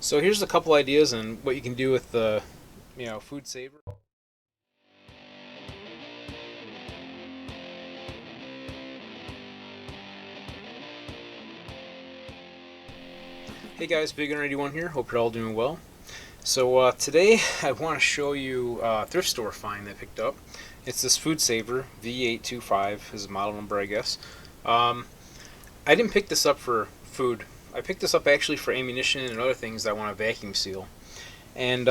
So here's a couple ideas on what you can do with the, food saver. Hey guys, Big and Ready One here. Hope you're all doing well. So today I want to show you a thrift store find that I picked up. It's this food saver V825 is the model number, I guess. I didn't pick this up for food. I picked this up actually for ammunition and other things that I want to vacuum seal. And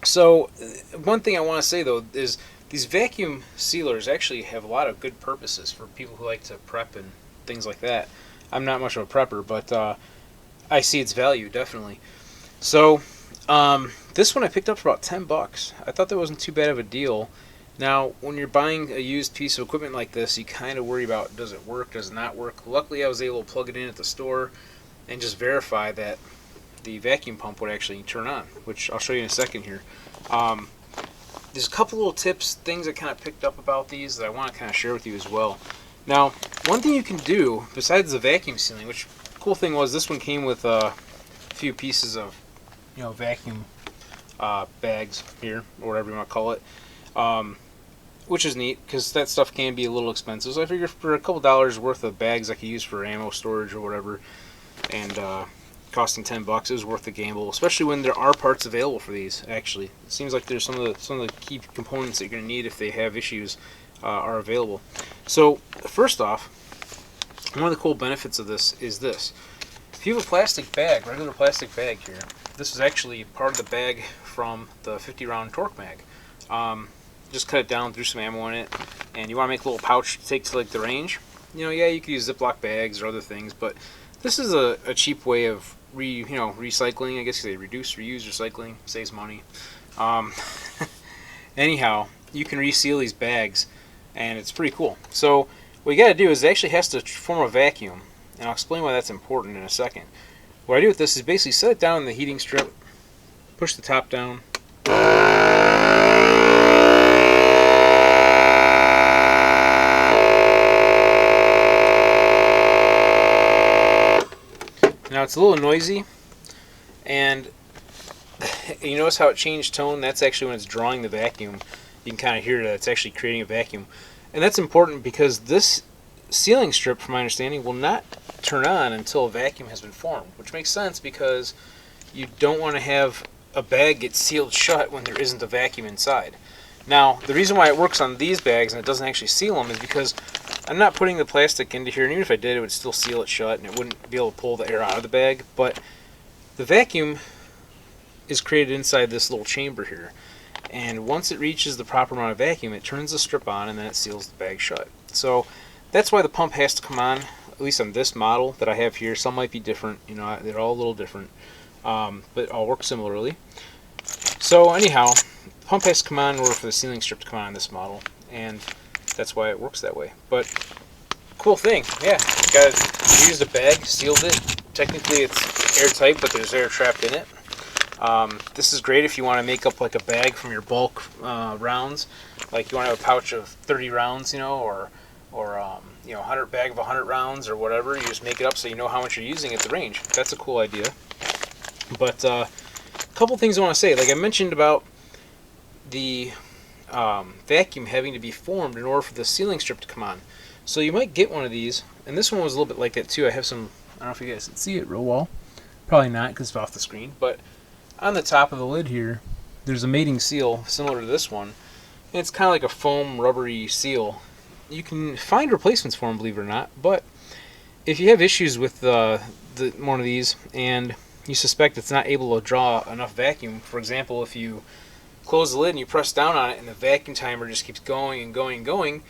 So, one thing I want to say though is these vacuum sealers actually have a lot of good purposes for people who like to prep and things like that. I'm not much of a prepper, but I see its value definitely. So, this one I picked up for about $10. I thought that wasn't too bad of a deal. Now, when you're buying a used piece of equipment like this, you kind of worry about does it work, does it not work. Luckily, I was able to plug it in at the store and just verify that the vacuum pump would actually turn on, which I'll show you in a second here. Um, there's a couple little tips, things I kind of picked up about these that I want to kind of share with you as well. Now, one thing you can do besides the vacuum sealing, which cool thing was this one came with a few pieces of vacuum bags here, or whatever you want to call it, which is neat because that stuff can be a little expensive. So I figured for a couple dollars worth of bags I could use for ammo storage or whatever, and costing $10, it was worth the gamble, especially when there are parts available for these. Actually, it seems like there's some of the key components that you're going to need if they have issues are available. So first off, one of the cool benefits of this is this. If you have a plastic bag, regular plastic bag here, this is actually part of the bag from the 50 round torque mag. Just cut it down, threw some ammo in it, and you want to make a little pouch to take to like the range. Yeah, you could use Ziploc bags or other things, but this is a cheap way of recycling. I guess they reduce, reuse, recycling, saves money. Anyhow, you can reseal these bags, and it's pretty cool. So what you got to do is it actually has to form a vacuum, and I'll explain why that's important in a second. What I do with this is basically set it down in the heating strip, push the top down. Now it's a little noisy, and you notice how it changed tone? That's actually when it's drawing the vacuum. You can kind of hear that it's actually creating a vacuum. And that's important because this sealing strip, from my understanding, will not turn on until a vacuum has been formed, which makes sense because you don't want to have a bag get sealed shut when there isn't a vacuum inside. Now, the reason why it works on these bags and it doesn't actually seal them is because I'm not putting the plastic into here, and even if I did, it would still seal it shut and it wouldn't be able to pull the air out of the bag. But the vacuum is created inside this little chamber here, and once it reaches the proper amount of vacuum, it turns the strip on and then it seals the bag shut. So that's why the pump has to come on, at least on this model that I have here. Some might be different, they're all a little different, but all work similarly. So anyhow, the pump has to come on in order for the sealing strip to come on this model, and that's why it works that way. But cool thing, yeah, you used a bag, sealed it. Technically it's airtight, but there's air trapped in it. This is great if you want to make up like a bag from your bulk rounds, like you want to have a pouch of 30 rounds, or 100 bag of 100 rounds or whatever. You just make it up so you know how much you're using at the range. That's a cool idea. But a couple things I want to say, like I mentioned about the vacuum having to be formed in order for the sealing strip to come on. So you might get one of these, and this one was a little bit like that too. I have some, I don't know if you guys can see it real well. Probably not because it's off the screen, but on the top of the lid here, there's a mating seal similar to this one, and it's kind of like a foam rubbery seal. You can find replacements for them, believe it or not, but if you have issues with one of these and you suspect it's not able to draw enough vacuum, for example, if you close the lid and you press down on it and the vacuum timer just keeps going and going and going,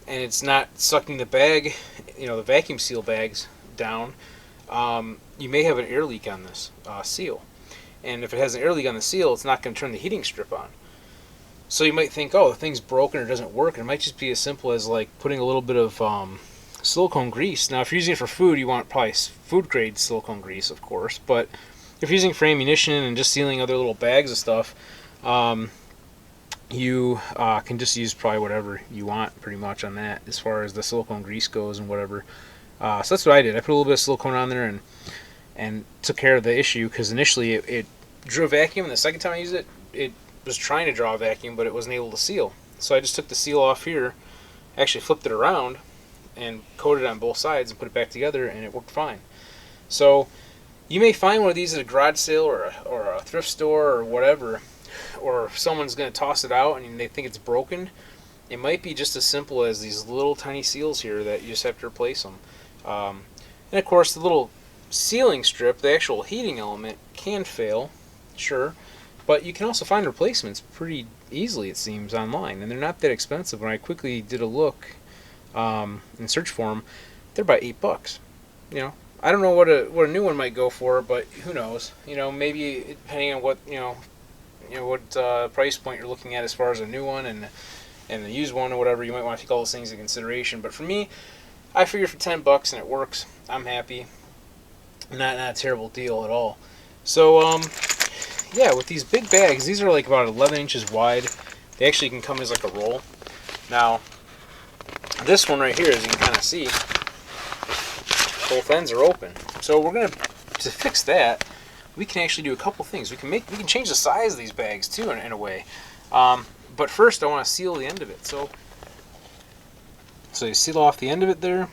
and it's not sucking the bag, the vacuum seal bags down, you may have an air leak on this seal. And if it has an air leak on the seal, it's not going to turn the heating strip on. So you might think, oh, the thing's broken or doesn't work. It might just be as simple as like putting a little bit of silicone grease. Now, if you're using it for food, you want probably food grade silicone grease, of course. But if you're using it for ammunition and just sealing other little bags of stuff, you can just use probably whatever you want pretty much on that as far as the silicone grease goes and whatever. So that's what I did. I put a little bit of silicone on there, and and took care of the issue, because initially it drew a vacuum, and the second time I used it, it was trying to draw a vacuum, but it wasn't able to seal. So I just took the seal off here, actually flipped it around, and coated it on both sides and put it back together, and it worked fine. So you may find one of these at a garage sale or a thrift store or whatever, or if someone's going to toss it out and they think it's broken. It might be just as simple as these little tiny seals here that you just have to replace them. And of course, the little sealing strip, the actual heating element, can fail, sure, but you can also find replacements pretty easily, it seems, online, and they're not that expensive. When I quickly did a look and search for them, they're about $8. You know, I don't know what a new one might go for, but who knows? You know, maybe depending on what what price point you're looking at as far as a new one and the used one or whatever, you might want to take all those things into consideration. But for me, I figure for $10 and it works, I'm happy. Not a terrible deal at all. So yeah, with these big bags, these are like about 11 inches wide. They actually can come as like a roll. Now, this one right here, as you can kind of see, both ends are open. So we're to fix that, we can actually do a couple things. We can change the size of these bags too in a way. But first, I want to seal the end of it. So you seal off the end of it there.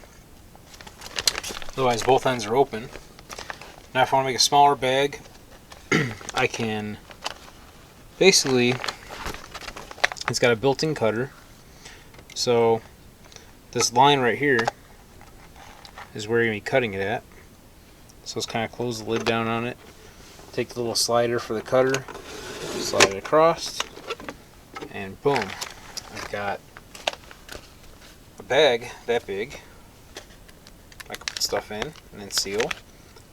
Otherwise, both ends are open. Now, if I want to make a smaller bag, I can basically, it's got a built-in cutter. So this line right here is where you're going to be cutting it at. So let's kind of close the lid down on it. Take the little slider for the cutter, slide it across, and boom, I've got a bag that big. I can put stuff in and then seal.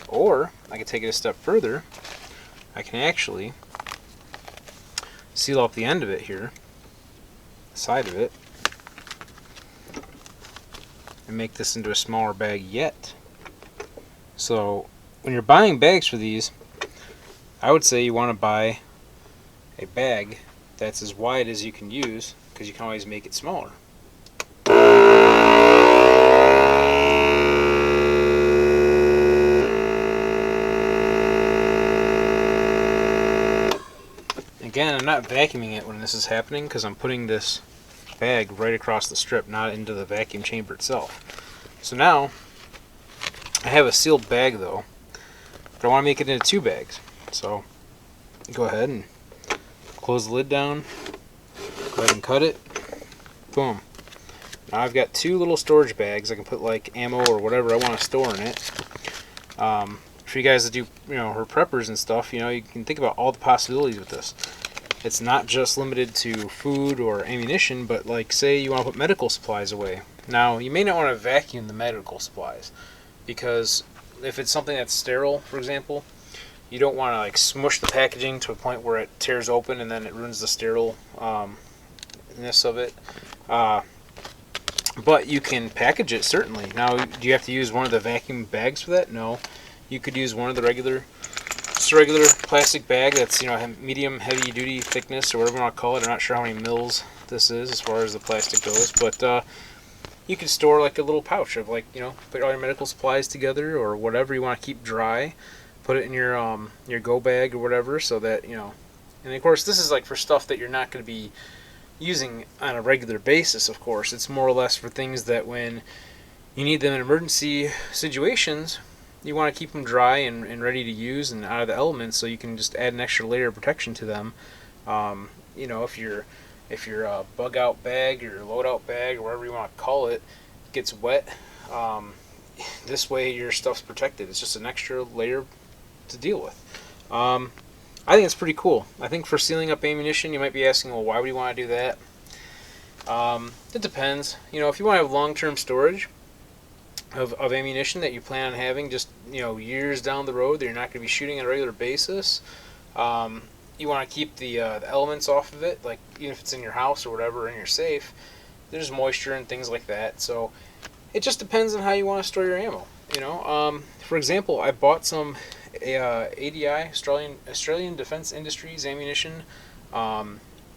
Or I can take it a step further. I can actually seal up the end of it here, the side of it, and make this into a smaller bag yet. So when you're buying bags for these, I would say you want to buy a bag that's as wide as you can use, because you can always make it smaller. Again, I'm not vacuuming it when this is happening, because I'm putting this bag right across the strip, not into the vacuum chamber itself. So now, I have a sealed bag though, but I want to make it into 2 bags. So, go ahead and close the lid down, go ahead and cut it, boom. Now I've got 2 little storage bags. I can put like ammo or whatever I want to store in it. For you guys that do, her preppers and stuff, you can think about all the possibilities with this. It's not just limited to food or ammunition, but like say you want to put medical supplies away. Now you may not want to vacuum the medical supplies, because if it's something that's sterile, for example, you don't want to like smush the packaging to a point where it tears open and then it ruins the sterileness of it. But you can package it, certainly. Now, do you have to use one of the vacuum bags for that? No. You could use one of the regular plastic bag that's, medium, heavy duty thickness, or whatever you want to call it. I'm not sure how many mils this is as far as the plastic goes, but you could store like a little pouch of, like, put all your medical supplies together or whatever you want to keep dry. Put it in your go bag or whatever, so that, and of course this is like for stuff that you're not going to be using on a regular basis. Of course, it's more or less for things that when you need them in emergency situations, you want to keep them dry and ready to use and out of the elements, so you can just add an extra layer of protection to them. If your bug out bag or your load out bag or whatever you want to call it gets wet, this way your stuff's protected. It's just an extra layer to deal with. I think it's pretty cool. I think for sealing up ammunition, you might be asking, well, why would you want to do that? It depends. If you want to have long-term storage of ammunition that you plan on having just, years down the road that you're not going to be shooting on a regular basis, you want to keep the elements off of it, like even if it's in your house or whatever, in your safe, there's moisture and things like that. So it just depends on how you want to store your ammo. For example, I bought some ADI, Australian Defence Industries ammunition,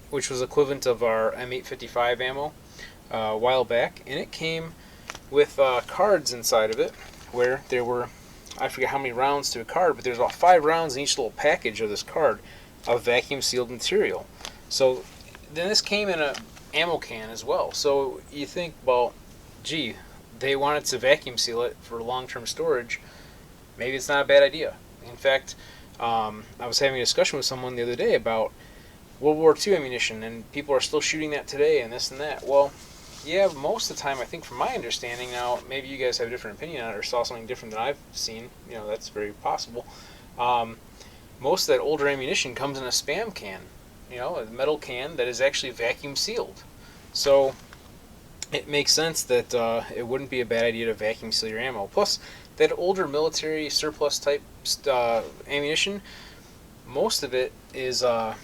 which was equivalent of our M855 ammo a while back, and it came with cards inside of it where there were I forget how many rounds to a card, but there's about 5 rounds in each little package of this card of vacuum sealed material. So then this came in a ammo can as well. So you think, well, gee, they wanted to vacuum seal it for long-term storage. Maybe it's not a bad idea. In fact, I was having a discussion with someone the other day about World War II ammunition, and people are still shooting that today and this and that. Well, yeah, most of the time, I think from my understanding, now maybe you guys have a different opinion on it or saw something different than I've seen, that's very possible. Most of that older ammunition comes in a spam can, a metal can that is actually vacuum sealed. So it makes sense that it wouldn't be a bad idea to vacuum seal your ammo. Plus, that older military surplus type ammunition, most of it is got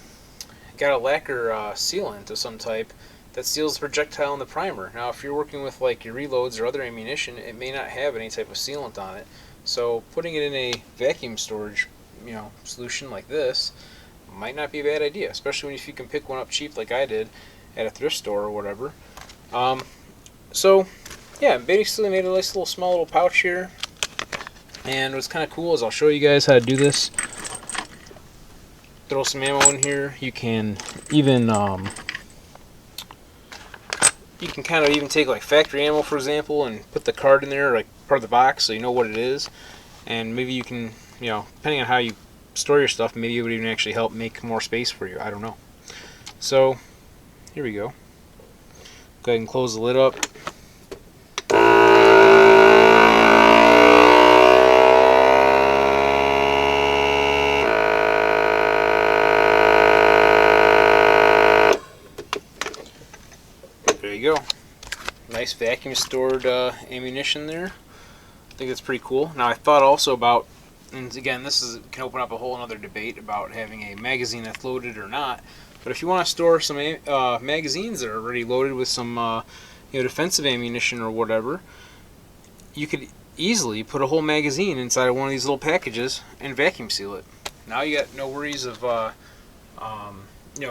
a lacquer sealant of some type that seals the projectile in the primer. Now, if you're working with like your reloads or other ammunition, it may not have any type of sealant on it. So putting it in a vacuum storage, solution like this might not be a bad idea, especially if you can pick one up cheap like I did at a thrift store or whatever. So yeah, basically made a nice little small little pouch here. And what's kind of cool is I'll show you guys how to do this. Throw some ammo in here. You can even kind of even take like factory ammo, for example, and put the card in there, like part of the box, so you know what it is. And maybe you can, depending on how you store your stuff, maybe it would even actually help make more space for you. I don't know. So here we go. Go ahead and close the lid up. There you go. Nice vacuum stored ammunition there. I think that's pretty cool. Now I thought also about, and again this can open up a whole other debate about having a magazine that's loaded or not, but if you want to store some magazines that are already loaded with some defensive ammunition or whatever, you could easily put a whole magazine inside of one of these little packages and vacuum seal it. Now you got no worries of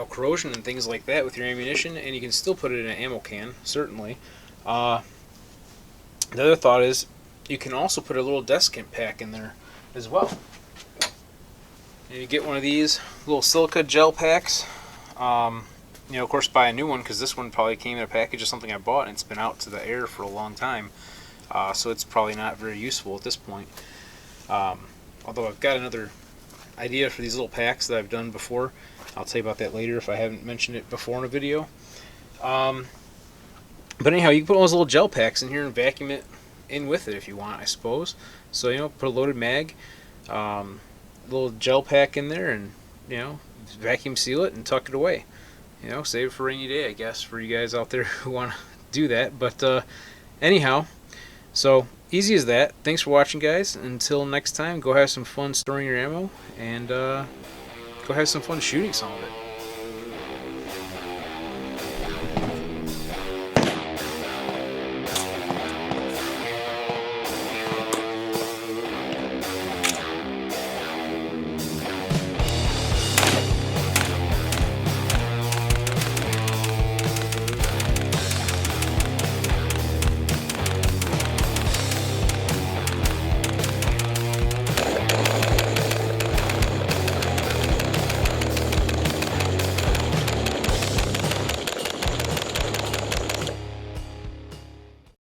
corrosion and things like that with your ammunition, and you can still put it in an ammo can, certainly. The other thought is you can also put a little desk pack in there as well. And you get one of these little silica gel packs. Of course, buy a new one, because this one probably came in a package of something I bought and it's been out to the air for a long time. So it's probably not very useful at this point. Although I've got another idea for these little packs that I've done before. I'll tell you about that later if I haven't mentioned it before in a video. But anyhow, you can put one of those little gel packs in here and vacuum it in with it if you want, I suppose. So, put a loaded mag, little gel pack in there, and, vacuum seal it and tuck it away. Save it for a rainy day, I guess, for you guys out there who want to do that. But anyhow, so easy as that. Thanks for watching, guys. Until next time, go have some fun storing your ammo, and go have some fun shooting some of it.